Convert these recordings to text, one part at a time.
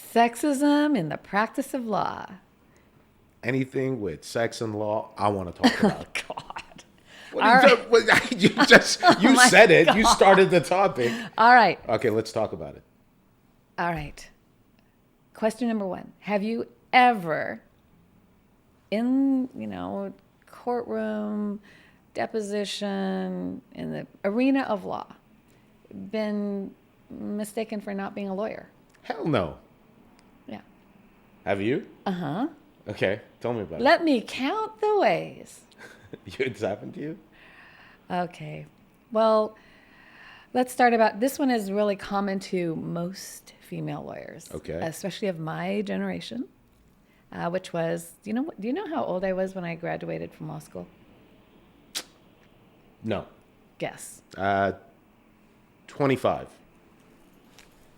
Sexism in the practice of law. Anything with sex and law, I want to talk Oh, about. God. What All are you, right. you just you my said it. You God. started the topic. All right. Okay, let's talk about it. All right. Question number one. Have you ever, in, courtroom, deposition, in the arena of law, been mistaken for not being a lawyer? Hell no. Yeah. Have you? Uh-huh. Okay, tell me about Let me count the ways. it. It's happened to you? Okay. Well, let's start about this one is really common to most female lawyers, Okay. especially of my generation, which was, do you know how old I was when I graduated from law school? No. Guess. 25.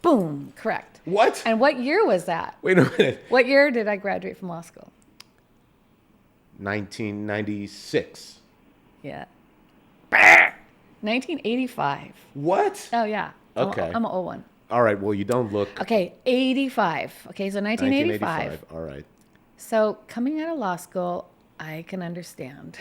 Boom, correct. What? And what year was that? Wait a minute. What year did I graduate from law school? 1996. Yeah. 1985. What? Oh, yeah. Okay. I'm an old one. All right, well, you don't look Okay, 85. Okay, so 1985. All right. So coming out of law school, I can understand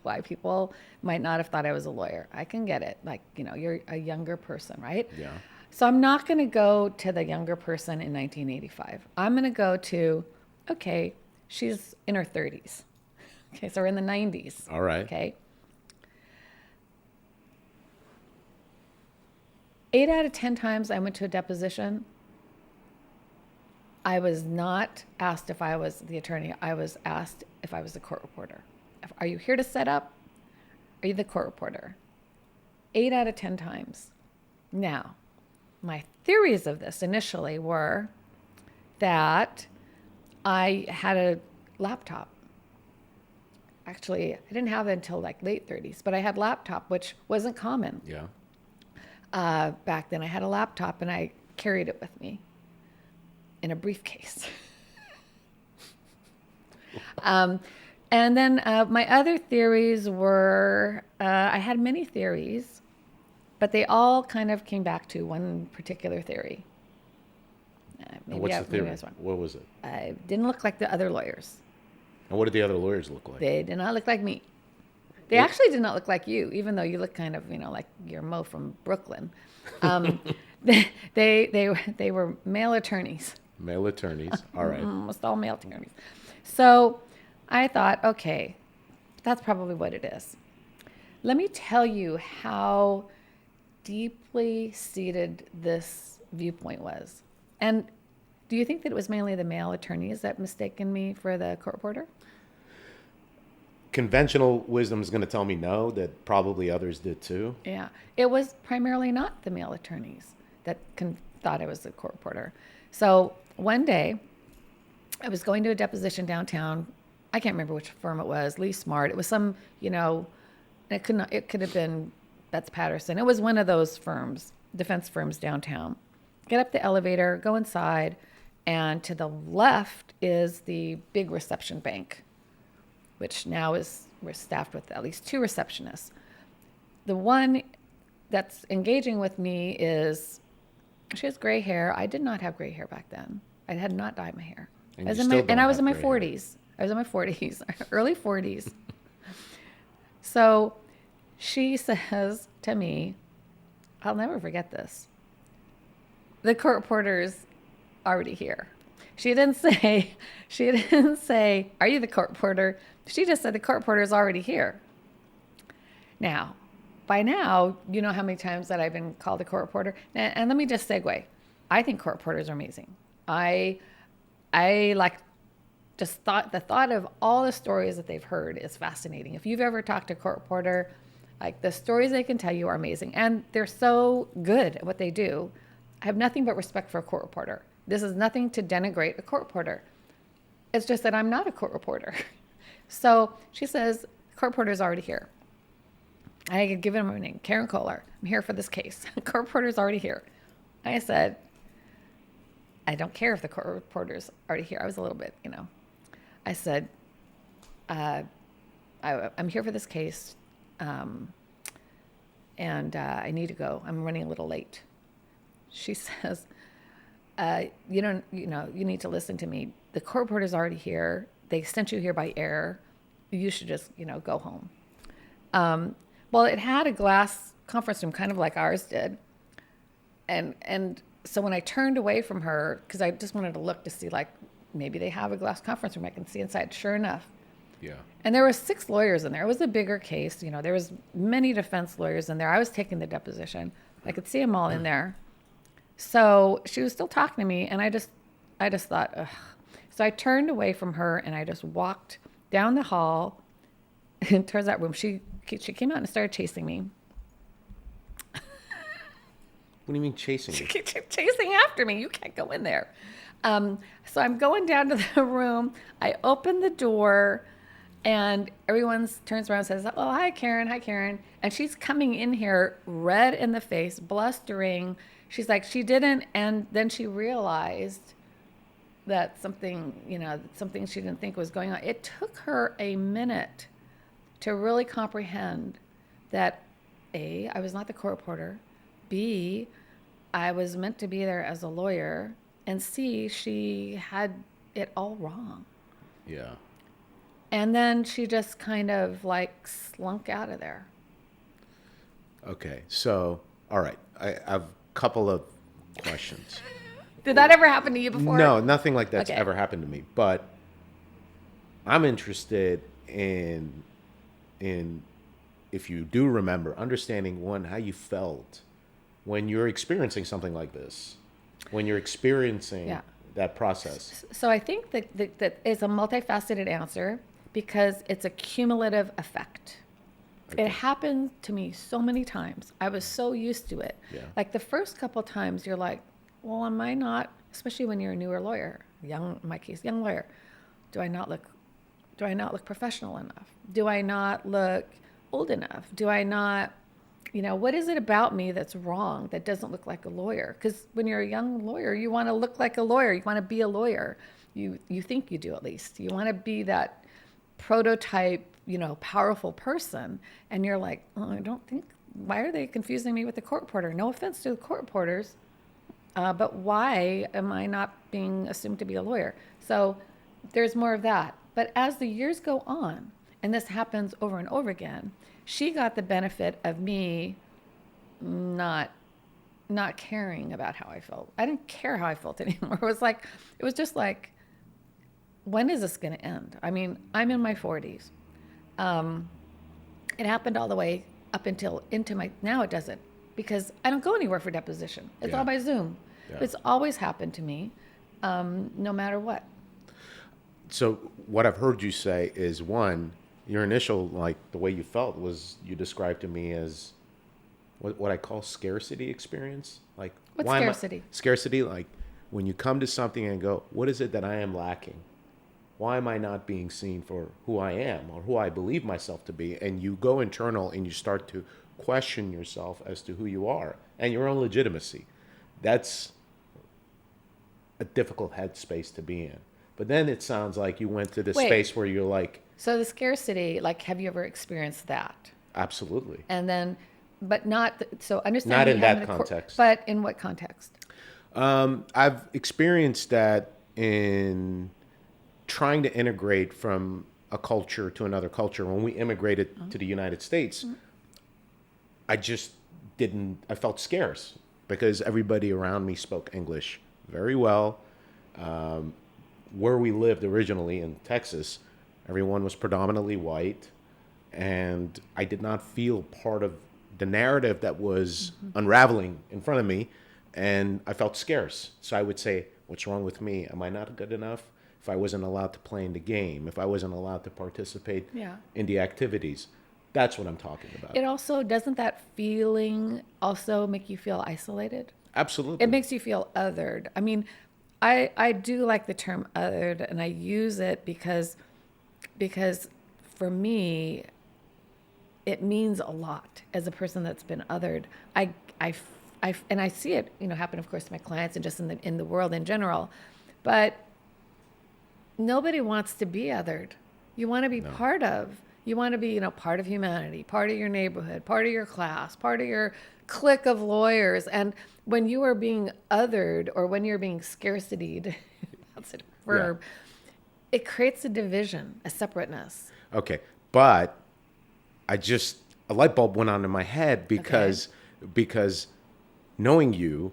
why people might not have thought I was a lawyer. I can get it. Like, you're a younger person, right? Yeah. So I'm not going to go to the younger person in 1985. I'm going to go to, okay, she's in her 30s. Okay, so we're in the 90s. All right. Okay. 8 out of 10 times I went to a deposition, I was not asked if I was the attorney. I was asked if I was the court reporter. Are you here to set up? Are you the court reporter? 8 out of 10 times. Now, my theories of this initially were that I had a laptop. Actually, I didn't have it until like late 30s, but I had laptop, which wasn't common. Yeah. Back then. I had a laptop and I carried it with me in a briefcase. And then my other theories were, I had many theories, but they all kind of came back to one particular theory. And what's the theory? What was it? I didn't look like the other lawyers. And what did the other lawyers look like? They did not look like me. They actually did not look like you, even though you look kind of, like you're Mo from Brooklyn. They were male attorneys. Male attorneys. All right. Almost all male attorneys. So I thought, okay, that's probably what it is. Let me tell you how deeply seated this viewpoint was. And do you think that it was mainly the male attorneys that mistaken me for the court reporter? Conventional wisdom is going to tell me no, that probably others did too. Yeah. It was primarily not the male attorneys that thought I was the court reporter. So one day, I was going to a deposition downtown. I can't remember which firm it was, Lee Smart. It was some, it could have been Betts Patterson. It was one of those firms, defense firms downtown. Get up the elevator, go inside, and to the left is the big reception bank, which now we're staffed with at least 2 receptionists. The one that's engaging with me she has gray hair. I did not have gray hair back then. I had not dyed my hair. And I was you in my hair. 40s. I was in my 40s, early 40s. So she says to me, I'll never forget this. The court reporter's already here. She didn't say, are you the court reporter? She just said the court reporter is already here. Now, by now, you know how many times that I've been called a court reporter. And let me just segue. I think court reporters are amazing. I like the thought of all the stories that they've heard is fascinating. If you've ever talked to a court reporter, like the stories they can tell you are amazing. And they're so good at what they do. I have nothing but respect for a court reporter. This is nothing to denigrate a court reporter. It's just that I'm not a court reporter. So she says, court reporter's already here. I had given him my name, Karen Koehler. I'm here for this case. Court reporter's already here. I said, I don't care if the court reporter's already here. I was a little bit, I said, I'm here for this case, and I need to go. I'm running a little late. She says, you need to listen to me. The court reporter's already here. They sent you here by air. You should just, go home. Well, it had a glass conference room, kind of like ours did. And so when I turned away from her, because I just wanted to look to see, like, maybe they have a glass conference room I can see inside. Sure enough. Yeah. And there were 6 lawyers in there. It was a bigger case. There was many defense lawyers in there. I was taking the deposition. I could see them all in there. So she was still talking to me, and I just thought, ugh. So I turned away from her, and I just walked down the hall and towards that room. She came out and started chasing me. What do you mean chasing She you? kept chasing after me. You can't go in there. So I'm going down to the room. I open the door, and everyone turns around and says, "Oh, hi, Karen. Hi, Karen." And she's coming in here red in the face, blustering. She's like, she didn't. And then she realized that something she didn't think was going on. It took her a minute to really comprehend that A, I was not the court reporter. B, I was meant to be there as a lawyer. And C, she had it all wrong. Yeah. And then she just kind of like slunk out of there. Okay. So, all right. I have a couple of questions. Did that ever happen to you before? No, nothing like that's Okay. ever happened to me. But I'm interested in if you do remember, understanding one, how you felt when you're experiencing something like this, when you're experiencing Yeah. that process. So I think that it's a multifaceted answer because it's a cumulative effect. Okay. It happened to me so many times. I was so used to it. Yeah. Like the first couple times you're like, well, am I not, especially when you're a newer lawyer, in my case, young lawyer, do I not look professional enough? Do I not look old enough? Do I not, what is it about me that's wrong that doesn't look like a lawyer? Because when you're a young lawyer, you want to look like a lawyer. You want to be a lawyer. You think you do, at least. You want to be that prototype, powerful person. And you're like, oh, I don't think, why are they confusing me with the court reporter? No offense to the court reporters, but why am I not being assumed to be a lawyer? So there's more of that. But as the years go on, and this happens over and over again, she got the benefit of me not caring about how I felt. I didn't care how I felt anymore. It was just like, when is this going to end? I mean, I'm in my 40s. It happened all the way up into now it doesn't, because I don't go anywhere for deposition. It's all by Zoom. Yeah. It's always happened to me, no matter what. So what I've heard you say is, one, your initial, like, the way you felt was you described to me as what I call scarcity experience. Like, What's why scarcity? Scarcity, like when you come to something and go, what is it that I am lacking? Why am I not being seen for who I am or who I believe myself to be? And you go internal and you start to question yourself as to who you are and your own legitimacy. That's a difficult headspace to be in. But then it sounds like you went to this space where you're like, So the scarcity, like, have you ever experienced that? absolutely. And then, but not, so understand. Not in that having context. But in what context? I've experienced that in trying to integrate from a culture to another culture. When we immigrated to the United States, I just I felt scarce because everybody around me spoke English very well. Where we lived originally in Texas, everyone was predominantly white, and I did not feel part of the narrative that was unraveling in front of me, and I felt scarce. So I would say, what's wrong with me? Am I not good enough? If I wasn't allowed to play in the game, if I wasn't allowed to participate in the activities, that's what I'm talking about. It also, doesn't that feeling also make you feel isolated? Absolutely. It makes you feel othered. I mean, I do like the term othered, and I use it because for me, it means a lot as a person that's been othered. And I see it, happen, of course, to my clients and just in the world in general. But nobody wants to be othered. You want to be part of. You want to be, part of humanity, part of your neighborhood, part of your class, part of your clique of lawyers. And when you are being othered or when you're being scarcitied, that's a verb, it creates a division, a separateness. Okay. But a light bulb went on in my head because knowing you,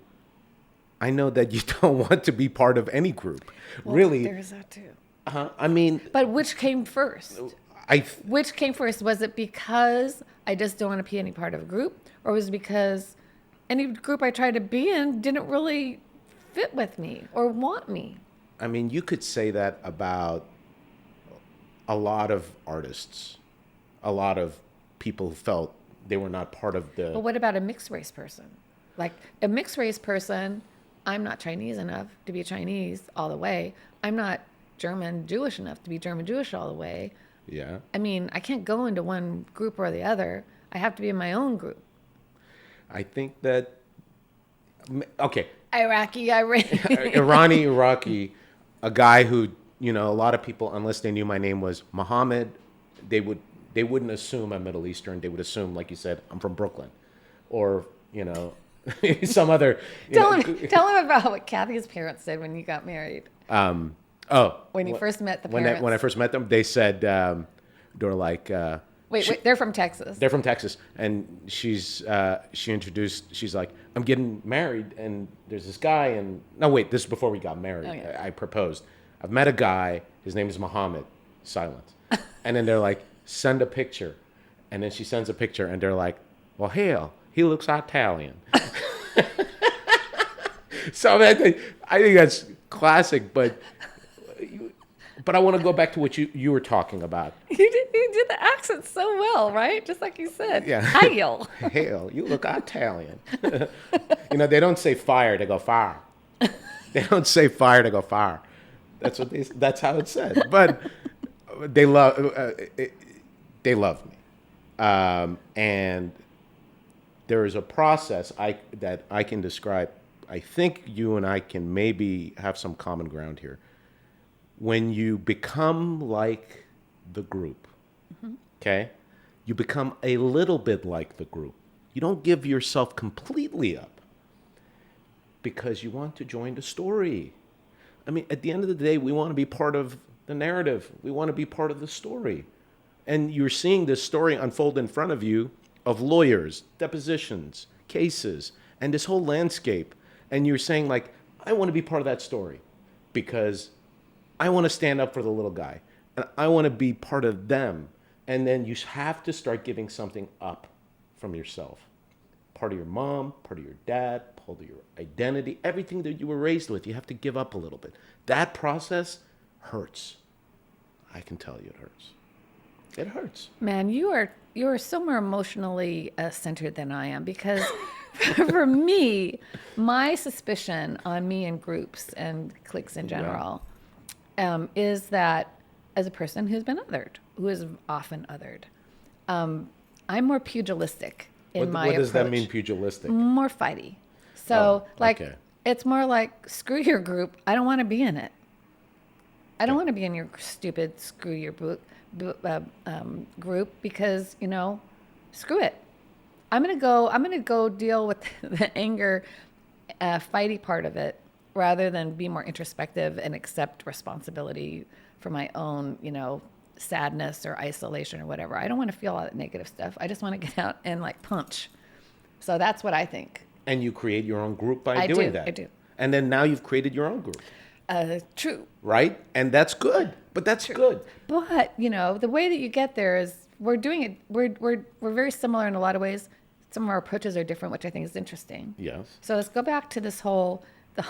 I know that you don't want to be part of any group. Well, really. There's that too. I mean, But which came first? Which came first? Was it because I just don't want to be any part of a group? Or was it because any group I tried to be in didn't really fit with me or want me? I mean, you could say that about a lot of artists, a lot of people who felt they were not part of the... But what about a mixed race person? Like a mixed race person, I'm not Chinese enough to be Chinese all the way. I'm not German Jewish enough to be German Jewish all the way. Yeah. I mean, I can't go into one group or the other. I have to be in my own group. I think that... Okay. Iraqi. Iraqi, a guy who, a lot of people, unless they knew my name was Muhammad, they wouldn't assume I'm Middle Eastern. They would assume, like you said, I'm from Brooklyn, or some other. Tell him about what Kathy's parents did when you got married. When you first met the parents. When I first met them, they said they were like. Wait, they're from Texas. They're from Texas, and she introduced. She's like, I'm getting married, and there's this guy, and no, wait, this is before we got married. Okay. I proposed. I've met a guy. His name is Muhammad. Silence. And then they're like, send a picture, and then she sends a picture, and they're like, well, hell, he looks Italian. So I think that's classic, but I want to go back to what you were talking about. You did the accent so well, right? Just like you said. Yeah. Hail. Hail, you look Italian. They don't say fire, they go fire. They don't say fire, they go fire. That's how it's said. But they love me. And there is a process that I can describe. I think you and I can maybe have some common ground here. When you become like the group, okay, you become a little bit like the group. You don't give yourself completely up because you want to join the story. I mean, at the end of the day, we want to be part of the narrative. We want to be part of the story. And you're seeing this story unfold in front of you of lawyers, depositions, cases, and this whole landscape. And you're saying, like, I want to be part of that story because I want to stand up for the little guy. And I want to be part of them. And then you have to start giving something up from yourself. Part of your mom, part of your dad, part of your identity, everything that you were raised with, you have to give up a little bit. That process hurts. I can tell you it hurts. It hurts. Man, you are so more emotionally centered than I am because for me, my suspicion on me and groups and cliques in general is that as a person who's been othered, who is often othered, I'm more pugilistic in my approach. What does that mean, pugilistic? More fighty. So, it's more like, screw your group. I don't want to be in it. I don't want to be in your stupid screw your group because, screw it. I'm gonna go deal with the anger, fighty part of it, rather than be more introspective and accept responsibility for my own, sadness or isolation or whatever. I don't want to feel all that negative stuff. I just want to get out and punch. So that's what I think. And you create your own group by doing that. I do. And then now you've created your own group. True. Right? And that's good. But that's good. But, the way that you get there is we're doing it. We're very similar in a lot of ways. Some of our approaches are different, which I think is interesting. Yes. So let's go back to this whole, the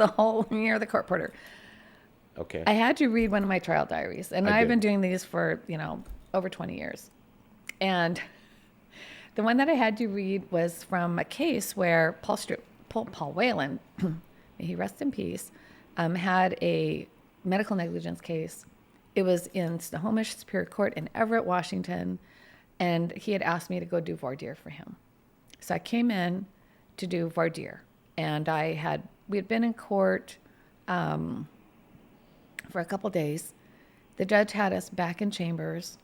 whole the court reporter. Okay. I had you read one of my trial diaries, and I've been doing these for, over 20 years. And the one that I had you read was from a case where Paul Whelan, may he rest in peace, had a medical negligence case. It was in Snohomish Superior Court in Everett, Washington, and he had asked me to go do voir dire for him. So I came in to do voir dire, and we had been in court for a couple days. The judge had us back in chambers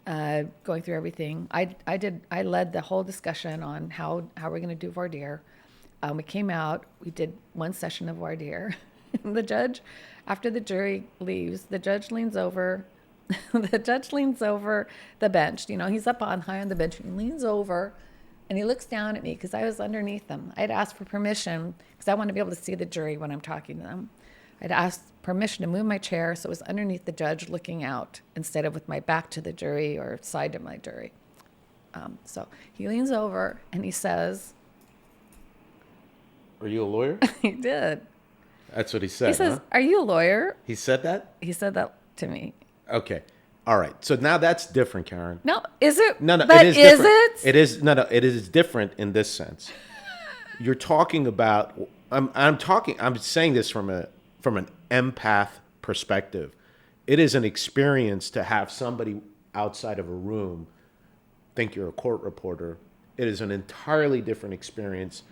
going through everything. I led the whole discussion on how we're going to do voir dire. We came out, we did one session of voir dire. The judge, after the jury leaves, the judge leans over. The judge leans over the bench. You know, he's up on high on the bench. And he leans over and he looks down at me because I was underneath him. I'd asked for permission because I want to be able to see the jury when I'm talking to them. I'd asked permission to move my chair so it was underneath the judge looking out instead of with my back to the jury or side to my jury. So he leans over and he says, "Are you a lawyer?" He did. That's what he said. He says, huh? "Are you a lawyer?" He said that? He said that to me. Okay. All right. So now that's different, Karen. No, is it? No, but it is is different. it? It is it is different in this sense. You're talking about I'm saying this from an empath perspective. It is an experience to have somebody outside of a room think you're a court reporter. It is an entirely different experience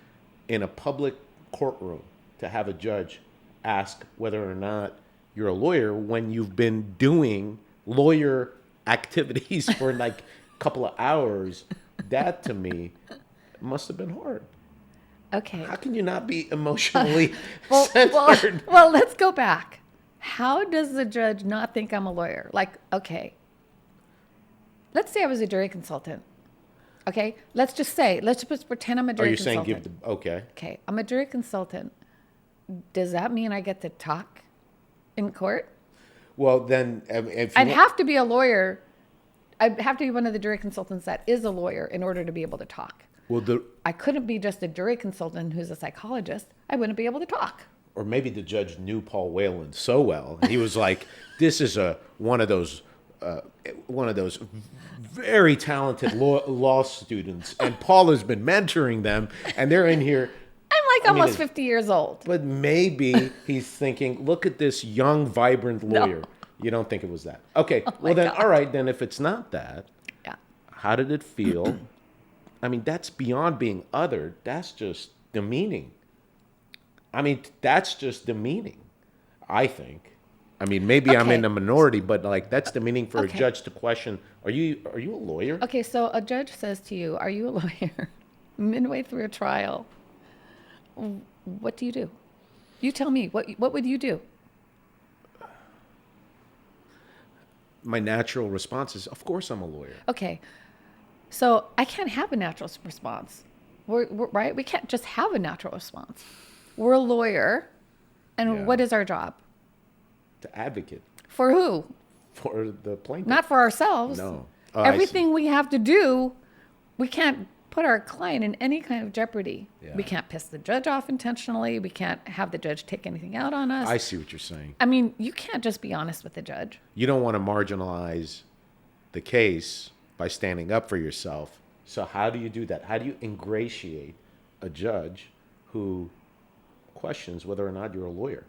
in a public courtroom to have a judge ask whether or not you're a lawyer when you've been doing lawyer activities for like a couple of hours. That to me must have been hard. Okay. How can you not be emotionally well, centered? well, let's go back. How does the judge not think I'm a lawyer? Like, okay, let's say I was a jury consultant. Okay, let's just pretend I'm a jury consultant. Are you saying okay. Okay, I'm a jury consultant. Does that mean I get to talk in court? Well, then, if I'd have to be a lawyer. I'd have to be one of the jury consultants that is a lawyer in order to be able to talk. Well, I couldn't be just a jury consultant who's a psychologist. I wouldn't be able to talk. Or maybe the judge knew Paul Whelan so well. He was like, this is one of those very talented law students, and Paul has been mentoring them, and they're in here. I'm like almost 50 years old. But maybe he's thinking, look at this young, vibrant lawyer. No. You don't think it was that? Okay, God. All right, then if it's not that, Yeah. how did it feel? I mean, that's beyond being othered. That's just demeaning. I mean, that's just demeaning, I think. I mean, maybe I'm in the minority, but like that's demeaning for a judge to question, are you a lawyer? Okay, so a judge says to you, are you a lawyer? Midway through a trial. What do you do? You tell me, what would you do? My natural response is, of course I'm a lawyer. Okay, so I can't have a natural response. We're right? We can't just have a natural response. We're a lawyer, and what is our job? To advocate. For who? For the plaintiff. Not for ourselves. No. Everything we have to do, we can't put our client in any kind of jeopardy. Yeah. We can't piss the judge off intentionally. We can't have the judge take anything out on us. I see what you're saying. I mean, you can't just be honest with the judge. You don't want to marginalize the case by standing up for yourself. So how do you do that? How do you ingratiate a judge who questions whether or not you're a lawyer,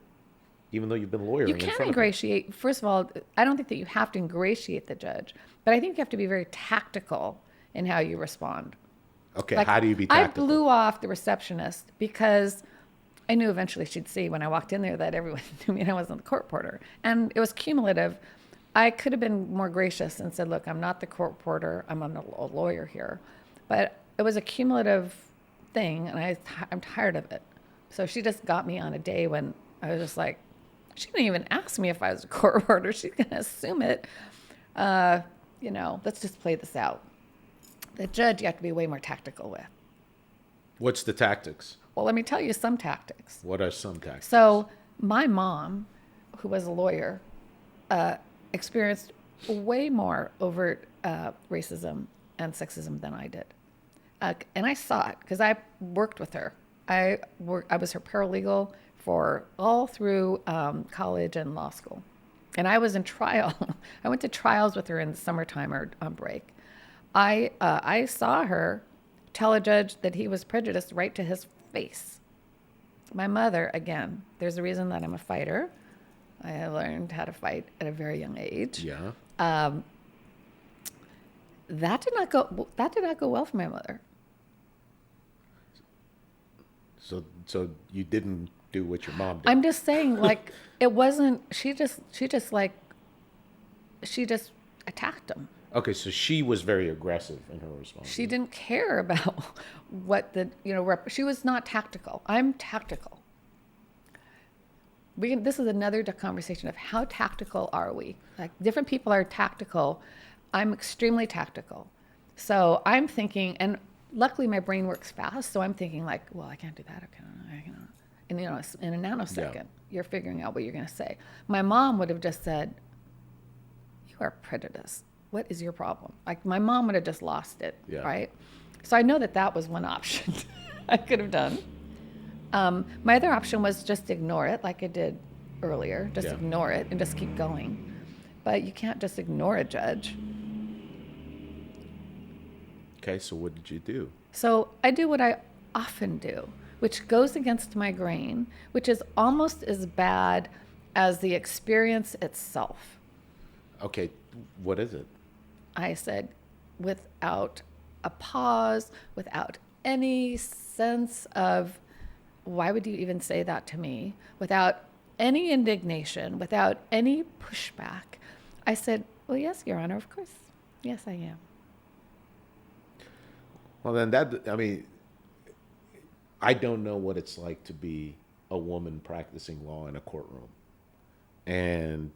even though you've been lawyering You in can't front of ingratiate. First of all, I don't think that you have to ingratiate the judge, but I think you have to be very tactical in how you respond. Okay, how do you be tactical? I blew off the receptionist because I knew eventually she'd see when I walked in there that everyone knew me and I wasn't the court reporter. And it was cumulative. I could have been more gracious and said, look, I'm not the court reporter. I'm a lawyer here. But it was a cumulative thing, and I'm tired of it. So she just got me on a day when I was just like, she didn't even ask me if I was a court reporter. She's going to assume it. Let's just play this out. The judge you have to be way more tactical with. What's the tactics? Well, let me tell you some tactics. What are some tactics? So my mom, who was a lawyer, experienced way more overt racism and sexism than I did. And I saw it because I worked with her. I was her paralegal for all through college and law school. And I was in trial. I went to trials with her in the summertime or on break. I saw her tell a judge that he was prejudiced right to his face. My mother, again, there's a reason that I'm a fighter. I learned how to fight at a very young age. Yeah. That did not go well for my mother. So you didn't do what your mom did. I'm just saying, like, it wasn't. She just attacked him. Okay, so she was very aggressive in her response. She didn't care about what the, she was not tactical. I'm tactical. This is another conversation of how tactical are we? Like different people are tactical. I'm extremely tactical. So I'm thinking, and luckily my brain works fast. So I'm thinking like, well, I can't do that. Okay, I can. And in a nanosecond, you're figuring out what you're going to say. My mom would have just said, "You are prejudiced. What is your problem?" Like my mom would have just lost it, right? So I know that was one option I could have done. My other option was just ignore it, like I did earlier. Just ignore it and just keep going. But you can't just ignore a judge. Okay, so what did you do? So I do what I often do, which goes against my grain, which is almost as bad as the experience itself. Okay, what is it? I said, without a pause, without any sense of, why would you even say that to me? Without any indignation, without any pushback, I said, well, yes, Your Honor, of course. Yes, I am. Well, then I don't know what it's like to be a woman practicing law in a courtroom. And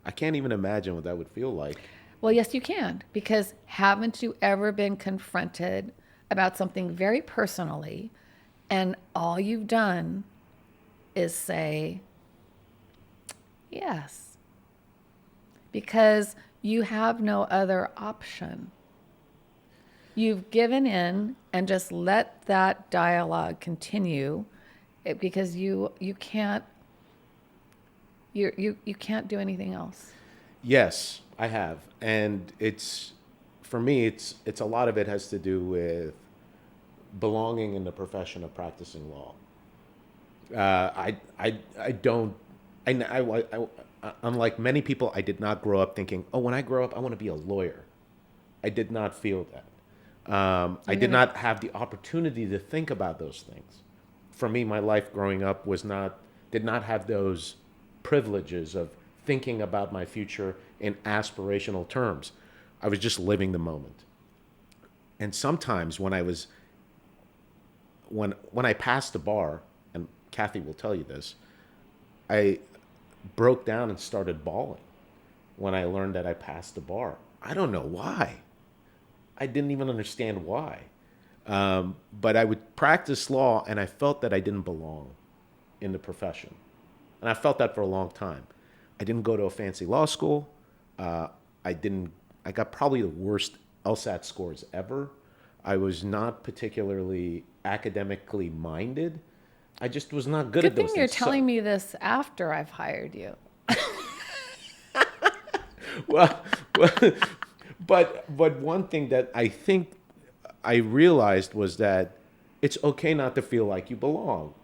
I can't even imagine what that would feel like. Well, yes, you can, because haven't you ever been confronted about something very personally, and all you've done is say, yes, because you have no other option. You've given in and just let that dialogue continue because you can't you can't do anything else. Yes, I have. And for me, it's a lot of it has to do with belonging in the profession of practicing law. I don't, unlike many people, I did not grow up thinking, oh, when I grow up, I want to be a lawyer. I did not feel that. I did not have the opportunity to think about those things. For me, my life growing up did not have those privileges of thinking about my future in aspirational terms. I was just living the moment. And sometimes when I passed the bar, and Kathy will tell you this, I broke down and started bawling when I learned that I passed the bar. I don't know why. I didn't even understand why. But I would practice law, and I felt that I didn't belong in the profession. And I felt that for a long time. I didn't go to a fancy law school. I got probably the worst LSAT scores ever. I was not particularly academically minded. I just was not good at those things. Good thing you're telling me this after I've hired you. well, but one thing that I think I realized was that it's okay not to feel like you belong.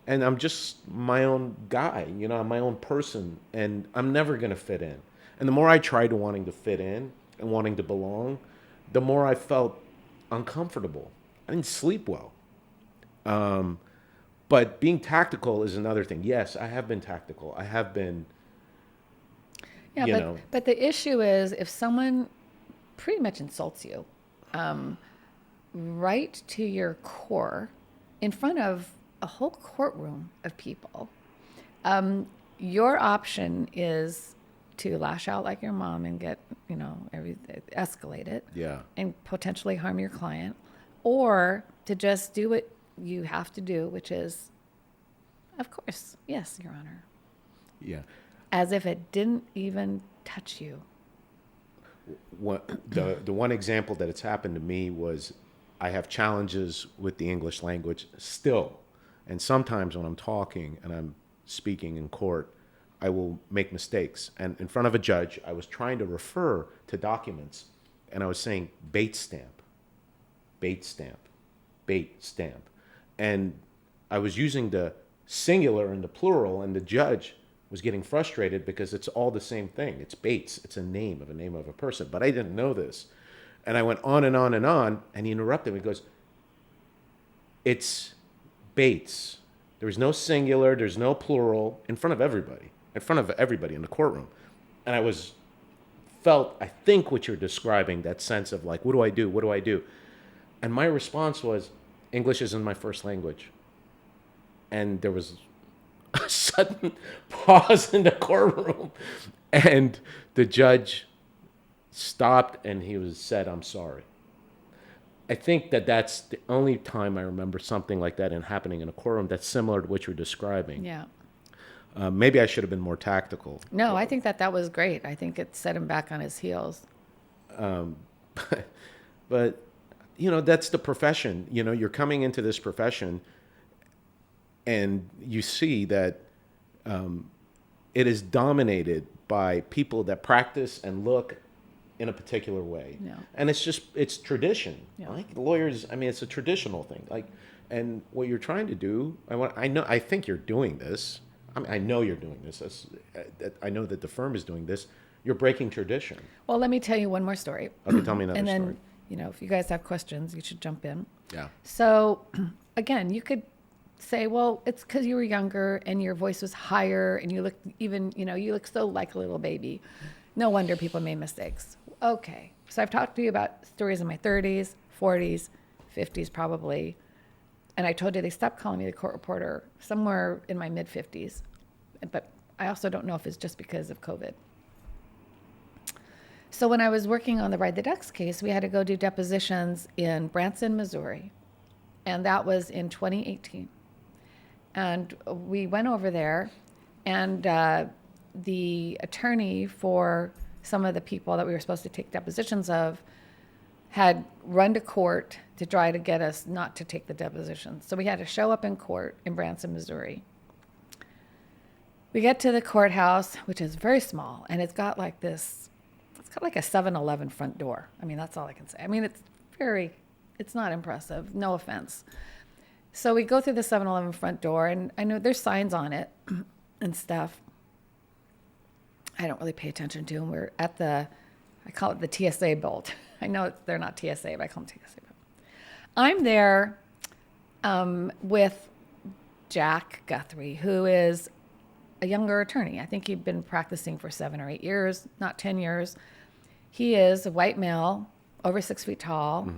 And I'm just my own guy, I'm my own person, and I'm never going to fit in. And the more I tried wanting to fit in and wanting to belong, the more I felt uncomfortable. I didn't sleep well. But being tactical is another thing. Yes, I have been tactical. I have been, but the issue is if someone pretty much insults you right to your core in front of a whole courtroom of people, your option is to lash out like your mom and get, escalate it, and potentially harm your client, or to just do what you have to do, which is, of course, yes, Your Honor. Yeah. As if it didn't even touch you. The one example that it's happened to me was I have challenges with the English language still. And sometimes when I'm talking and I'm speaking in court, I will make mistakes. And in front of a judge, I was trying to refer to documents, and I was saying bait stamp, bait stamp, bait stamp. And I was using the singular and the plural, and the judge was getting frustrated because it's all the same thing. It's Bates. It's a name of a person. But I didn't know this. And I went on and on and on, and he interrupted me. He goes, it's Bates. There's no singular, there's no plural, in front of everybody in the courtroom. And I was felt, I think, what you're describing, that sense of like, what do I do? What do I do? And my response was, English isn't my first language. And there was a sudden pause in the courtroom. And the judge stopped and said, I'm sorry. I think that's the only time I remember something like that happening in a courtroom that's similar to what you're describing. Yeah. Maybe I should have been more tactical. No, I think that was great. I think it set him back on his heels. But, that's the profession. You're coming into this profession and you see that it is dominated by people that practice and look in a particular way. Yeah. And it's tradition. Yeah. Like lawyers, it's a traditional thing. And what you're trying to do, I think you're doing this. I know you're doing this. I know that the firm is doing this. You're breaking tradition. Well, let me tell you one more story. Okay, tell me another and then, story. If you guys have questions, you should jump in. Yeah. So, again, you could say, well, it's because you were younger and your voice was higher and you looked you look so like a little baby. No wonder people made mistakes. Okay. So I've talked to you about stories in my 30s, 40s, 50s probably. And I told you they stopped calling me the court reporter somewhere in my mid-50s. But I also don't know if it's just because of COVID. So when I was working on the Ride the Ducks case, we had to go do depositions in Branson, Missouri. And that was in 2018. And we went over there, and the attorney for some of the people that we were supposed to take depositions of had run to court to try to get us not to take the depositions. So we had to show up in court in Branson, Missouri. We get to the courthouse, which is very small, and it's got like a 7-Eleven front door. That's all I can say. It's not impressive, no offense. So we go through the 7-Eleven front door, and I know there's signs on it and stuff. I don't really pay attention to them. We're at I call it the TSA belt. I know they're not TSA, but I call them TSA belt. I'm there with Jack Guthrie, who is a younger attorney. I think he'd been practicing for 7 or 8 years, not 10 years. He is a white male, over 6 feet tall,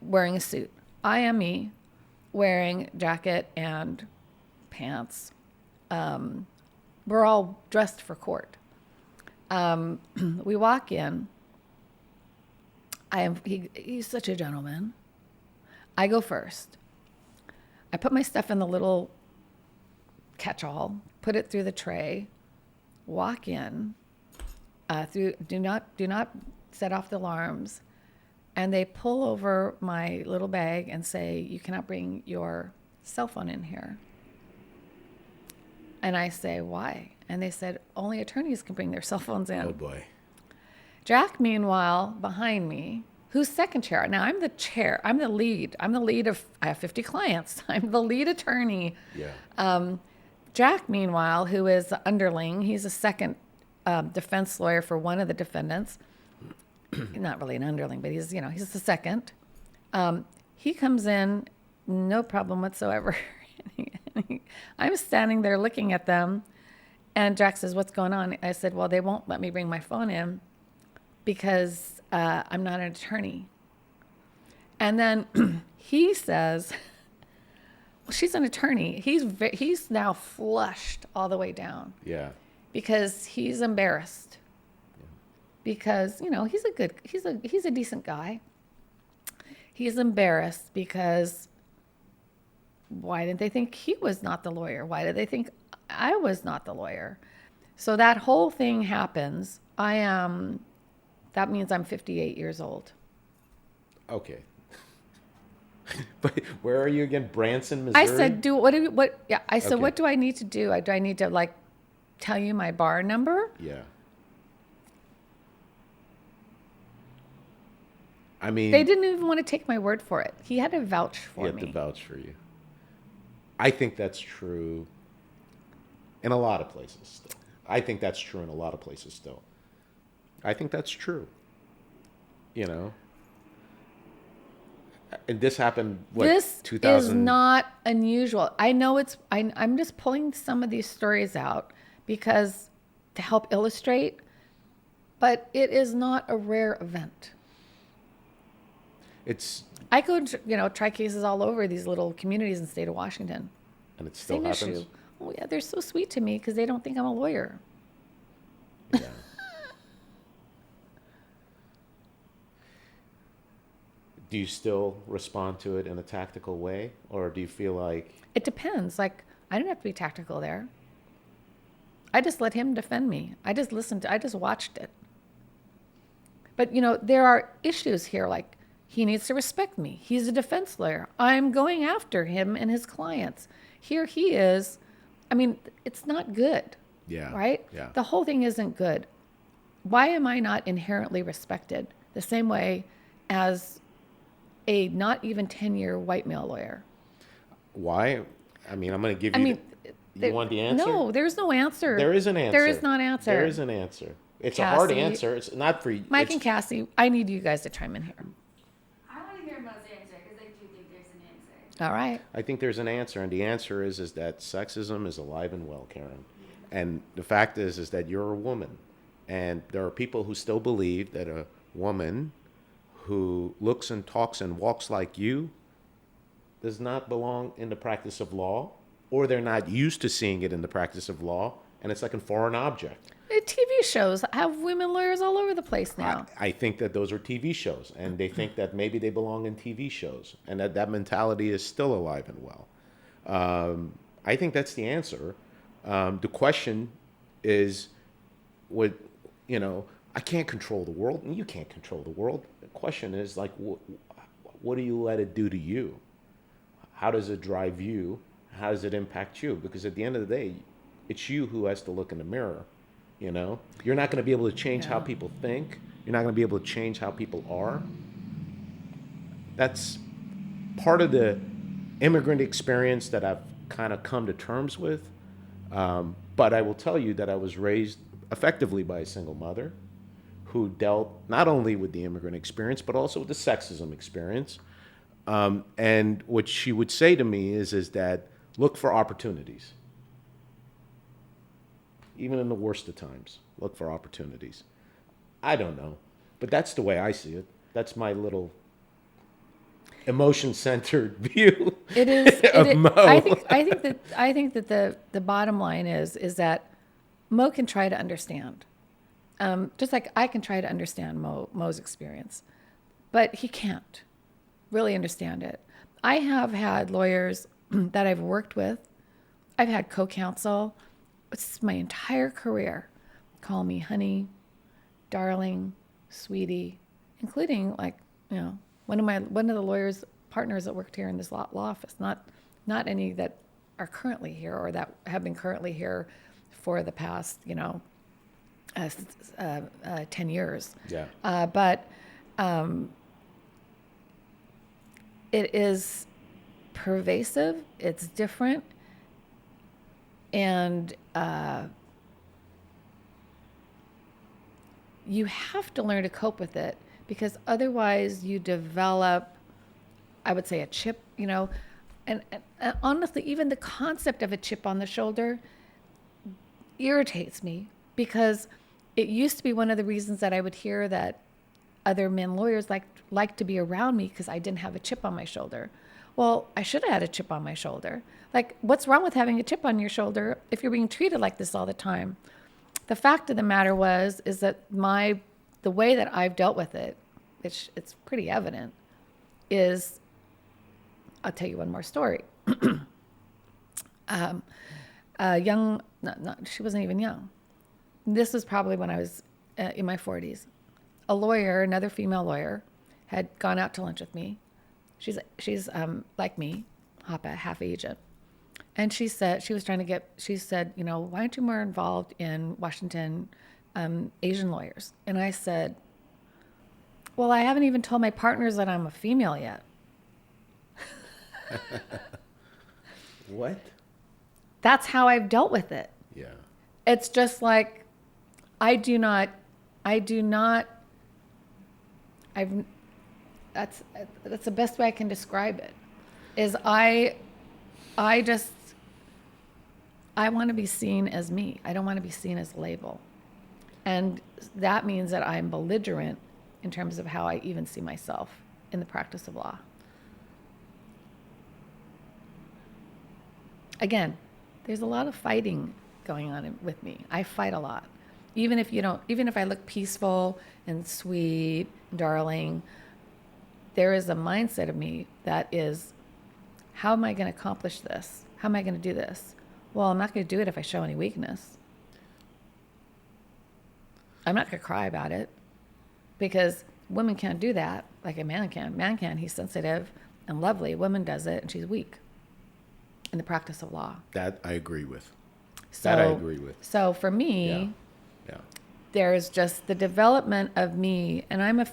wearing a suit. I am me, wearing jacket and pants. We're all dressed for court. We walk in. He's such a gentleman. I go first. I put my stuff in the little catch-all, put it through the tray, walk in, do not set off the alarms, and they pull over my little bag and say, you cannot bring your cell phone in here. And I say, why? And they said, only attorneys can bring their cell phones in. Oh, boy. Jack, meanwhile, behind me, who's second chair. Now, I'm the chair. I'm the lead. I have 50 clients. I'm the lead attorney. Yeah. Jack, meanwhile, who is the underling, he's a second defense lawyer for one of the defendants. Not really an underling, but he's the second. He comes in, no problem whatsoever. I'm standing there looking at them, and Jack says, what's going on? I said, well, they won't let me bring my phone in because I'm not an attorney. And then he says, well, she's an attorney. He's now flushed all the way down. Yeah. Because he's embarrassed. Yeah. Because, he's a decent guy. He's embarrassed because why didn't they think he was not the lawyer? Why did they think I was not the lawyer? So that whole thing happens. That means I'm 58 years old. Okay. But where are you again? Branson, Missouri? I said, I said, okay. What do I need to do? Do I need to tell you my bar number? Yeah. They didn't even want to take my word for it. He had to vouch for me. He had to vouch for you. I think that's true in a lot of places still. I think that's true in a lot of places still. I think that's true. And this happened, This 2000? Is not unusual. I know I'm just pulling some of these stories out because to help illustrate, But it is not a rare event. It's I go, try cases all over these little communities in the state of Washington. and it still Same happens. issue. Oh yeah, they're so sweet to me because they don't think I'm a lawyer. Yeah. Do you still respond to it in a tactical way, or do you feel like It depends. Like, I didn't have to be tactical there. I just let him defend me. I just watched it. But, there are issues here. Like, he needs to respect me. He's a defense lawyer. I'm going after him and his clients. Here he is. I mean, it's not good. Yeah. Right? Yeah. The whole thing isn't good. Why am I not inherently respected the same way as a not even 10-year white male lawyer? why? I mean, I'm going to give you. You want the answer? No, there's no answer. There is an answer. There is not an answer. There is an answer. It's a hard Cassie, answer. It's not for you. Mike and Cassie, I need you guys to chime in here. I want to hear Mo's answer because I do think there's an answer. All right. I think there's an answer, and the answer is that sexism is alive and well, Karen. And the fact is that you're a woman, and there are people who still believe that a woman who looks and talks and walks like you does not belong in the practice of law, or they're not used to seeing it in the practice of law, and it's like a foreign object. TV shows have women lawyers all over the place now. I think that those are TV shows, and they think that maybe they belong in TV shows, and that mentality is still alive and well. I think that's the answer. The question is, I can't control the world, and you can't control the world. The question is, like, what do you let it do to you? How does it drive you? How does it impact you? Because at the end of the day, it's you who has to look in the mirror. You're not going to be able to change how people think. You're not going to be able to change how people are. That's part of the immigrant experience that I've kind of come to terms with. But I will tell you that I was raised effectively by a single mother who dealt not only with the immigrant experience, but also with the sexism experience. And what she would say to me is that look for opportunities. Even in the worst of times, look for opportunities. I don't know, but that's the way I see it. That's my little emotion-centered view. It is. of Mo. I think that the bottom line is that Mo can try to understand, just like I can try to understand Mo's experience, but he can't really understand it. I have had lawyers that I've worked with. I've had co-counsel. It's my entire career. Call me honey, darling, sweetie, including one of the lawyers partners that worked here in this law office. Not any that are currently here or that have been currently here for the past 10 years. Yeah. But it is pervasive. It's different. And you have to learn to cope with it because otherwise you develop, I would say, a chip, and honestly, even the concept of a chip on the shoulder irritates me because it used to be one of the reasons that I would hear that other men lawyers liked to be around me because I didn't have a chip on my shoulder. Well, I should have had a chip on my shoulder. Like, what's wrong with having a chip on your shoulder if you're being treated like this all the time? The fact of the matter is that the way that I've dealt with it, it's pretty evident, is, I'll tell you one more story. She wasn't even young. This was probably when I was in my 40s. A lawyer, another female lawyer, had gone out to lunch with me. She's like me, half Asian. And she said, why aren't you more involved in Washington Asian lawyers? And I said, well, I haven't even told my partners that I'm a female yet. What? That's how I've dealt with it. Yeah. It's just like, that's the best way I can describe it, is I want to be seen as me. I don't want to be seen as a label. And that means that I'm belligerent in terms of how I even see myself in the practice of law. Again, there's a lot of fighting going on with me. I fight a lot. Even if I look peaceful and sweet, darling, there is a mindset of me that is, how am I going to accomplish this? How am I going to do this? Well, I'm not going to do it if I show any weakness. I'm not going to cry about it, because women can't do that like a man can. Man can, he's sensitive and lovely. Woman does it and she's weak in the practice of law. That I agree with. So for me, Yeah. there's just the development of me, and I'm a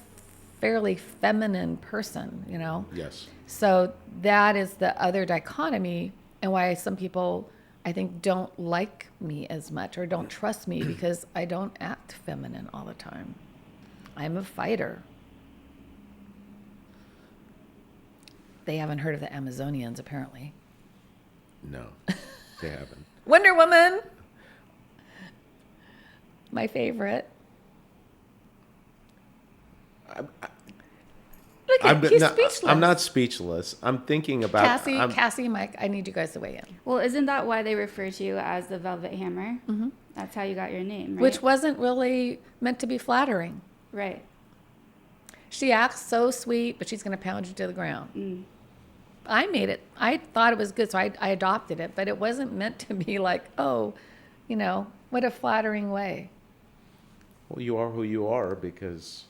fairly feminine person, you know? Yes. So that is the other dichotomy, and why some people, I think, don't like me as much or don't trust me, because I don't act feminine all the time. I'm a fighter. They haven't heard of the Amazonians, apparently. No, they haven't. Wonder Woman! My favorite. Look at he's speechless. I'm not speechless. I'm thinking about Cassie, Mike, I need you guys to weigh in. Well, isn't that why they refer to you as the Velvet Hammer? Mm-hmm. That's how you got your name, right? Which wasn't really meant to be flattering. Right. She acts so sweet, but she's going to pound you to the ground. Mm. I made it. I thought it was good, so I adopted it, but it wasn't meant to be like, oh, you know, what a flattering way. Well, you are who you are because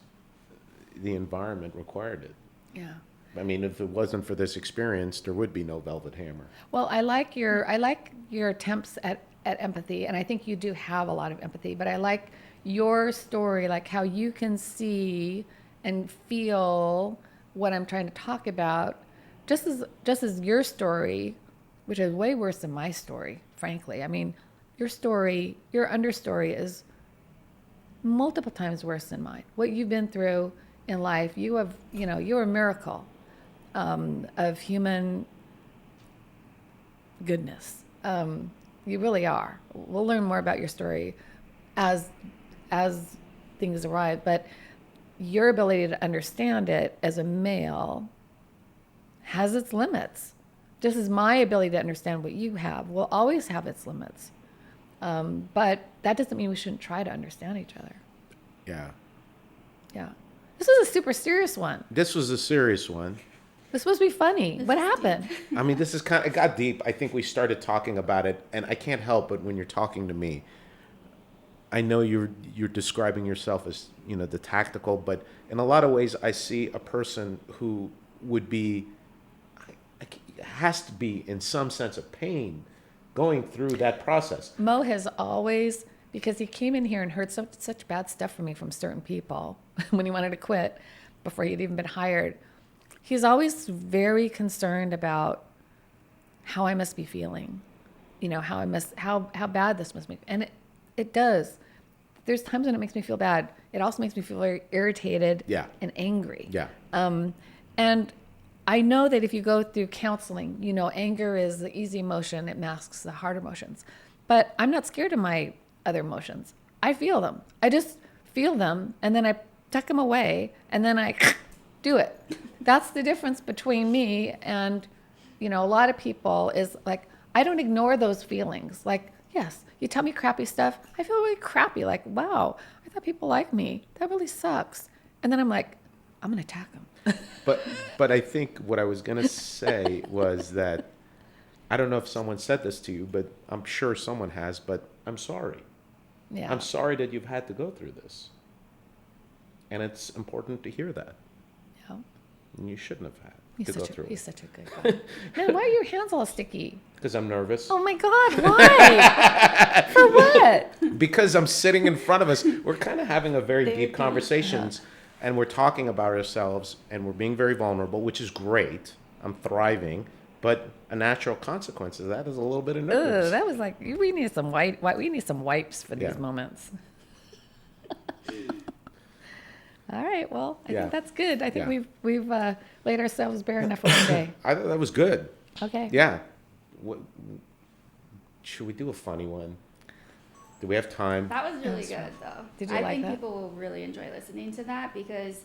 the environment required it. Yeah. I mean, if it wasn't for this experience, there would be no Velvet Hammer. Well, I like your attempts at empathy, and I think you do have a lot of empathy, but I like your story, like how you can see and feel what I'm trying to talk about, just as your story, which is way worse than my story, frankly. I mean, your story, your understory is multiple times worse than mine. What you've been through in life, you're a miracle of human goodness. You really are. We'll learn more about your story as things arrive, but your ability to understand it as a male has its limits. Just as my ability to understand what you have will always have its limits. But that doesn't mean we shouldn't try to understand each other. Yeah. Yeah. This was a super serious one. This was a serious one. This was supposed to be funny. What happened? I mean, this is it got deep. I think we started talking about it, and I can't help but when you're talking to me, I know you're describing yourself as, the tactical, but in a lot of ways, I see a person who would be, has to be in some sense of pain going through that process. Mo has always, because he came in here and heard such bad stuff from me from certain people when he wanted to quit before he'd even been hired. He's always very concerned about how I must be feeling, how bad this must make. And it does. There's times when it makes me feel bad. It also makes me feel very irritated and angry. Yeah. And I know that if you go through counseling, anger is the easy emotion. It masks the hard emotions. But I'm not scared of my other emotions. I feel them. I just feel them, and then I tuck them away, and then I do it. That's the difference between me and, a lot of people is like, I don't ignore those feelings. Like, yes, you tell me crappy stuff. I feel really crappy. Like, wow, I thought people liked me. That really sucks. And then I'm like, I'm going to attack them. But I think what I was going to say was that, I don't know if someone said this to you, but I'm sure someone has, but I'm sorry. Yeah. I'm sorry that you've had to go through this. And it's important to hear that. Yeah. And you shouldn't have had to go through He's such a good guy. Man, why are your hands all sticky? Because I'm nervous. Oh my God, why? For what? Because I'm sitting in front of us. We're kind of having a very deep conversations, and we're talking about ourselves, and we're being very vulnerable, which is great. I'm thriving. But a natural consequence of that is a little bit of nervousness. That was like, we need some we need some wipes for these moments. All right, well, I think that's good. I think we've laid ourselves bare enough for one day. I thought that was good. Okay. Yeah. Should we do a funny one? Do we have time? That was really That's good, right. though. Did you I like think that? people will really enjoy listening to that because